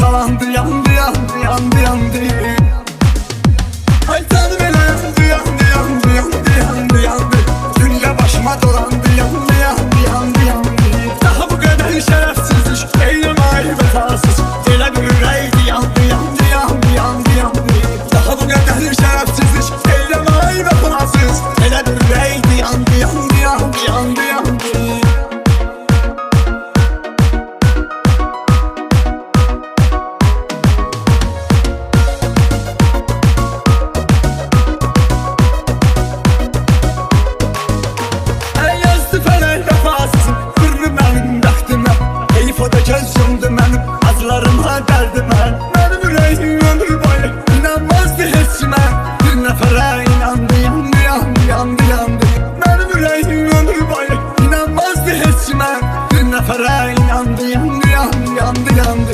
parçalandı, yandı yandı yandı yandı. Ay canım elə yandı yandı yandı yandı yandı yandı. Dünya başıma dolandı, yandı yandı yandı yandı. Daha bu kadar şerefsizlik eylemay vefasız. Elə bir ürəkdi, yandı yandı yandı yandı yandı. Daha bu kadar şerefsizlik eylemay vefasız. Elə bir ürəkdi, yandı yandı yandı yandı yandı. Göz yumdu mənim, azlarıma dərdimə. Mənim ürəyim ömür boyu inanmazdı heç kimə. Bir nəfərə inandı, yandı yandı yandı yandı. Mənim ürəyim ömür boyu inanmazdı heç kimə. Bir nəfərə inandı, yandı yandı yandı yandı.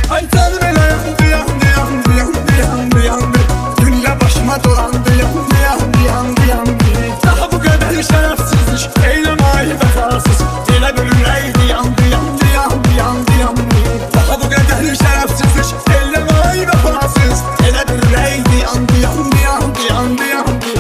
Ay canım elə yandı yandı yandı yandı yandı yandı. Dünya başıma dolandı, yandı yandı yandı yandı. Daha bu qədər şərəfsizlik eyləməyi vəfasız. Elə bir ürəkdi, yandı yandı yandı yandı yandı. Daha bu kadar şerefsizlik eylemay vefasız. Elə bir ürəkdi, yandı yandı yandı yandı yandı.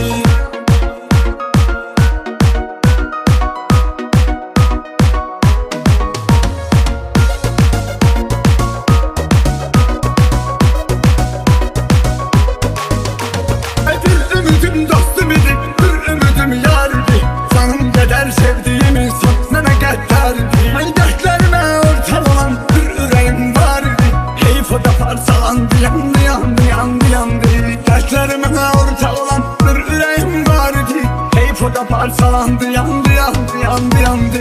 Ay bir ümidim dostum idi, bir ümidim yardı. Canım kadar sevdiğim insan mənə qəddardı. Ay dertlerime ortak olan bir ürəyim vardı. Heyf o da parçalandı, yandı yandı yandı yandı. Dertlerime ortak olan bir ürəyim vardı. Heyf o da parçalandı, yandı yandı yandı yandı.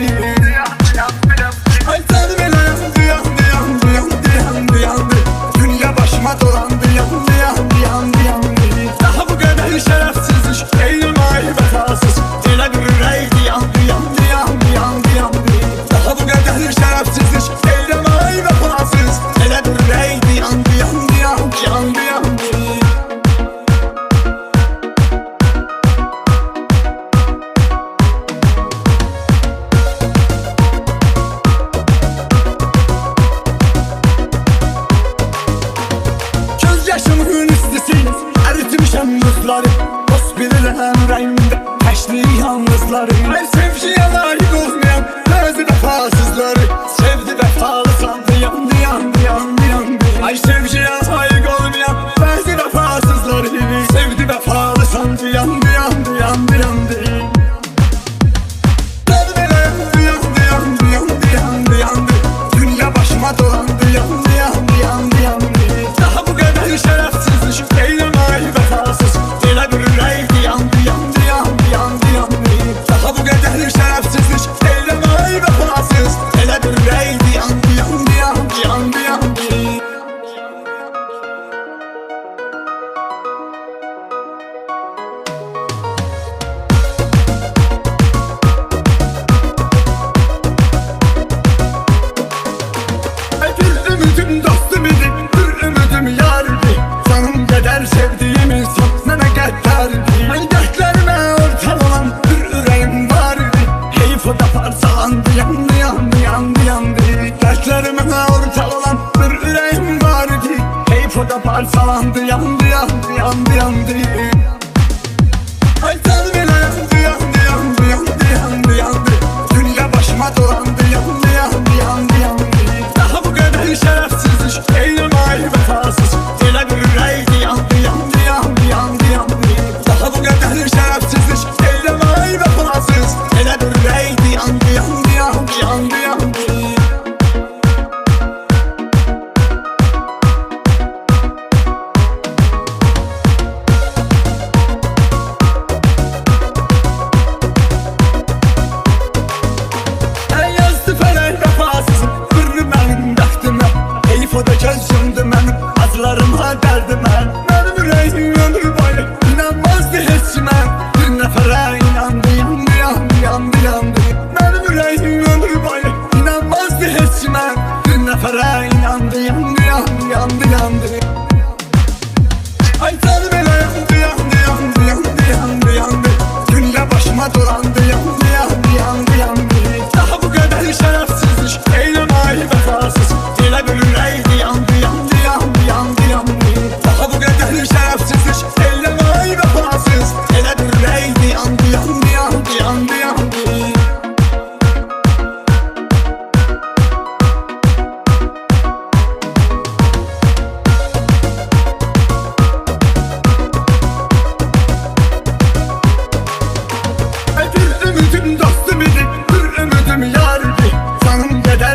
Ay canım elə yandı yandı yandı yandı yandı yandı. Dünya başıma dolandı, yandı yandı yandı yandı. Daha bu kadar şerefsizlik eylemay vefasız. Elə bir ürəkdi, yandı yandı yandı yandı yandı. Daha bu kadar şerefsizlik eylemay vefasız. Elə bir ürəkdi, yandı yandı yandı yandı yandı. Göz yaşımın istisi əritmişəm buzları. Dost bilirəm ürəyimdə təşli yalnızları. Ay sevgiyə layık olmayan özü vəfasızları. Sevdi vəfa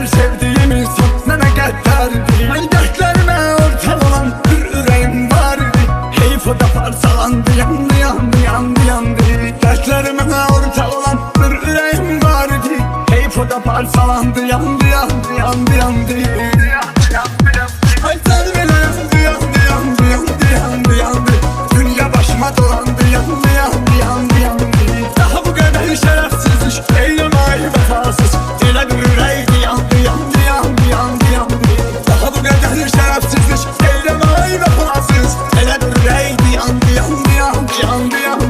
sevdiğim insan mənə qəddardır. Ay dərdlərimə ortak olan bir ürəyim vardı. Heyf o da parçalandı, yandı, yandı, yandı, yandı. Dərdlərimə ortak olan bir ürəyim vardı. Heyf o da parçalandı, yandı, yandı, yandı, yandı. Ay sen bile yandı, yandı, yandı, yandı, yandı, yandı. Dünya başıma dolandı, yandı, yandı, yandı, yandı. Daha bu kadar şerefsizlik eyleme ay vefasız. Dile bir yüreğdi, yandı, yandı, yandı, yandı, yandı. Daha bu kadar şerefsizlik eyleme ay vefasız. Dile bir yüreğdi, yandı, yandı, yandı, yandı, yandı.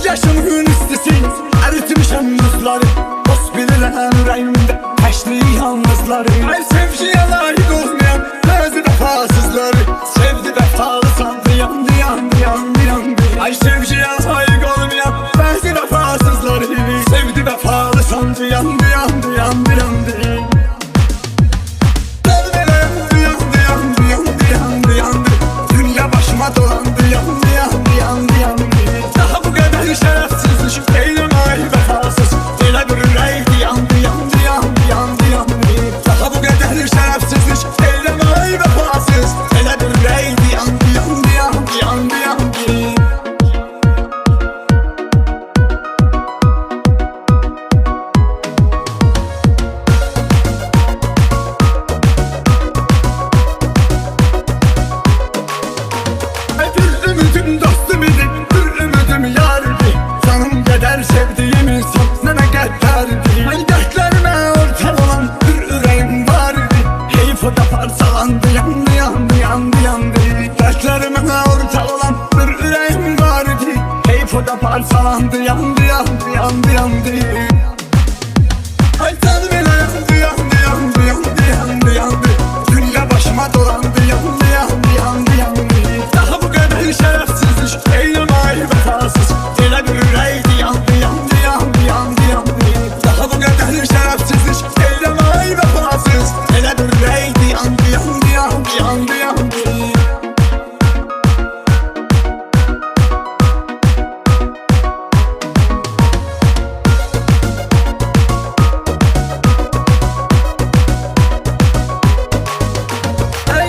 Yaşımın istesin, eritmişem buzları. Dost bilirəm ürəyimdə təşli yalnızları. Ay sevgiyə layık olmayan bəzi vəfasızları. Sevdi vəfalı sandı, yandı, yandı, yandı, yandı. Ay sevgiyə layık olmayan bəzi vəfasızları. Sevdi vəfalı sandı, yandı, yandı, yandı, yandı. Yandı, yandı, yandı, yandı, yandı, yandı. Dünya başıma dolandı, yandı, yandı, yandı, yandı. Daha bu kadar şerefsizlik eyleme ay vefasız. Dile bir yüreğdi, yandı, yandı, yandı, yandı, yandı. Daha bu kadar şerefsizlik eyleme ay vefasız. Dile bir yüreğdi, yandı, yandı, yandı, yandı, yandı. Ay bir ümidim dostum idi, bir ümidim yardı. Canım kadar sevdiğim insan mənə qəddardı. Ay dərdlərimə ortak olan bir ürəyim vardı. Heyf o da parçalandı, yandı, yandı, yandı, yandı. Dərdlərimə ortak olan bir ürəyim vardı. Heyf o da parçalandı, yandı, yandı, yandı, yandı. Ay sen bile yandı, yandı, yandı, yandı, yandı, yandı. Dünya başıma dolandı, yandı, yandı, yandı, yandı. Daha bu kadar şerefsizlik eyleme ay vefasız. Dile bir yüreğdi, yandı, yandı, yandı, yandı, yandı. Daha bu kadar şerefsizlik eyleme ay vefasız. Dile bir yüreğdi, yandı, yandı, yandı, yandı, yandı.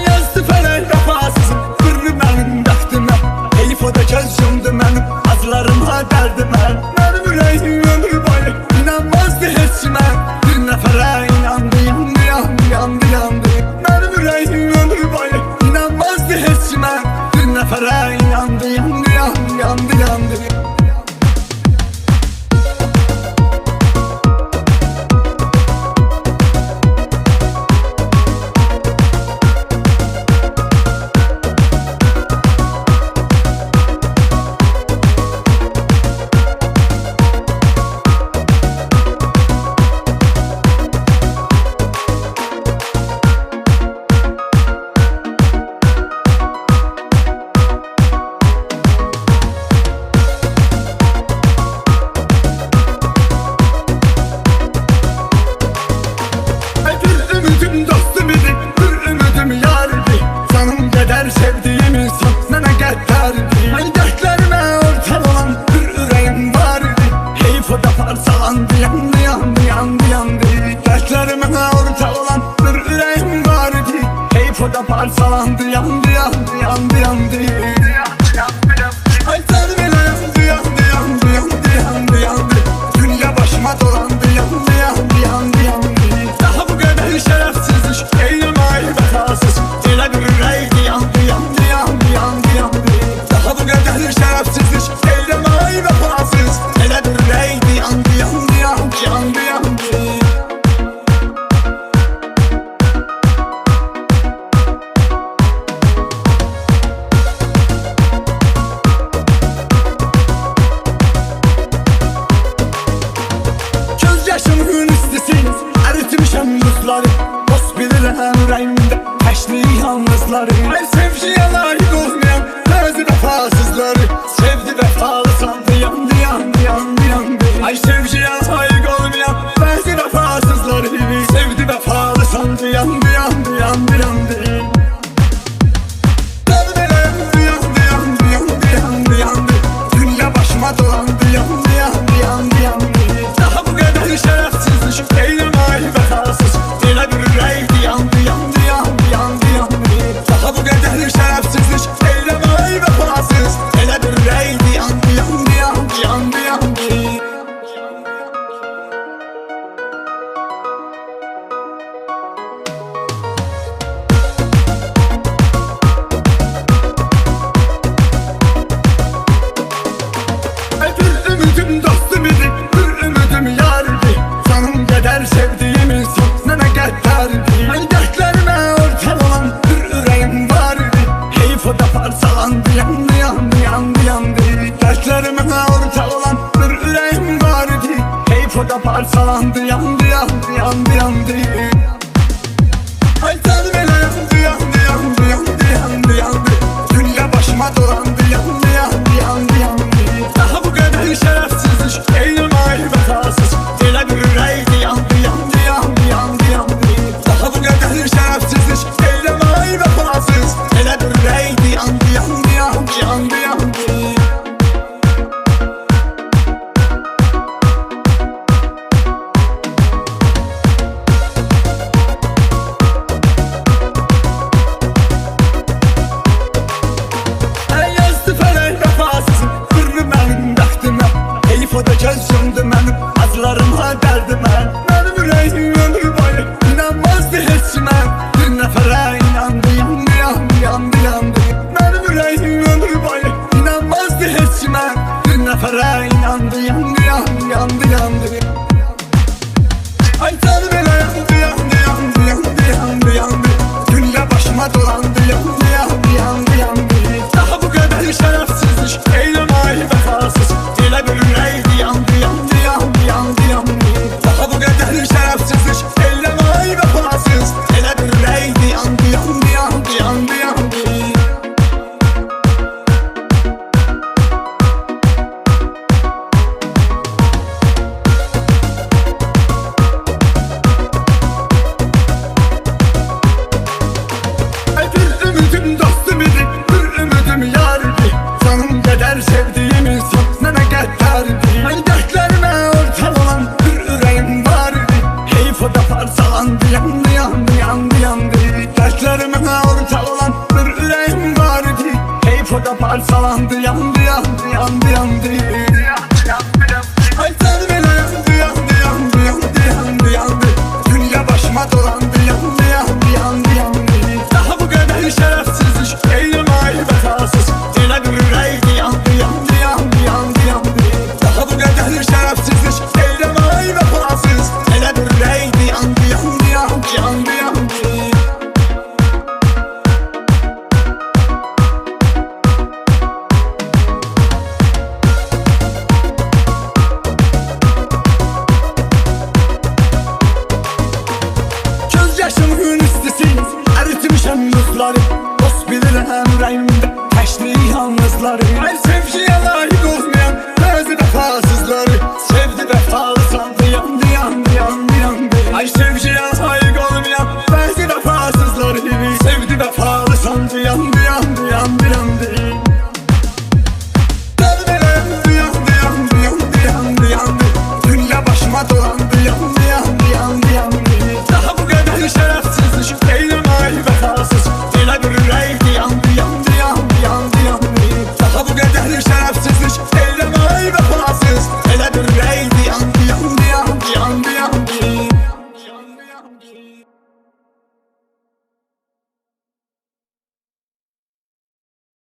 Yazdı felek vefasızım, kırdı benim bəxtimə. Heyf o da göz yumdu mənim acılarıma, dərdimə. Mənim ürəyim ömür boyu inanmazdı heç kimə. Bir nəfərə inandı, yandı, yandı, yandı, yandı. Mənim ürəyim ömür boyu inanmazdı heç kimə. Bir nəfərə inandı, yandı, yandı, yandı, yandı. Ay bir ümidim dostum idi, bir ümidim yardı. Canım kadar sevdiğim insan mənə qəddardı. Ay dərdlərimə ortak olan bir ürəyim vardı. Heyf o da parçalandı, yandı, yandı, yandı, yandı. Dərdlərimə ortak olan bir ürəyim vardı. Heyf o da parçalandı, yandı, yandı, yandı, yandı. Ay sen bile yandı, yandı, yandı, yandı, yandı, yandı. Dünya başıma dolandı, yandı, yandı, yandı, yandı. Daha bu kadar şerefsizlik eyleme ay vefasız. Dile bir yüreğdi, yandı, yandı, yandı, yandı, yandı. Daha bu kadar şerefsizlik eyleme ay vefasız. Dile bir yüreğdi, yandı, yandı, yandı, yandı, yandı. Yaşımın istesin, eritmişem buzları. Dost bilirəm ürəyimdə təşli yalnızları. Ay sevgiyə layık olmayan bəzi vəfasızları. Sevdi vəfalı sandı, yandı, yandı, yandı, yandı. Ay sevgiyə layık olmayan bəzi vəfasızları. Sevdi vəfalı sandı, yandı, yandı. yandı yandı. Yandı yandı yandı yandı yandı yandı. Dünya başıma dolandı yandı yandı yandı yandı. Daha bu kadar şerefsizlik eyleme ay vefasız. Dile bir yüreğdi yandı yandı yandı yandı yandı. Daha bu kadar şerefsizlik eyleme ay vefasız. Dile bir yüreğdi yandı yandı yandı yandı yandı. Bir ümidim dostum idi, bir ümidim yardı. Canım kadar sevdiğim insan nene getlerdi. Ay dertlerime ortak olan bir yüreğim vardı. Heyf o da parçalandı yandı yandı yandı yandı. Dertlerime ortak olan bir yüreğim vardı. Heyf o da parçalandı yandı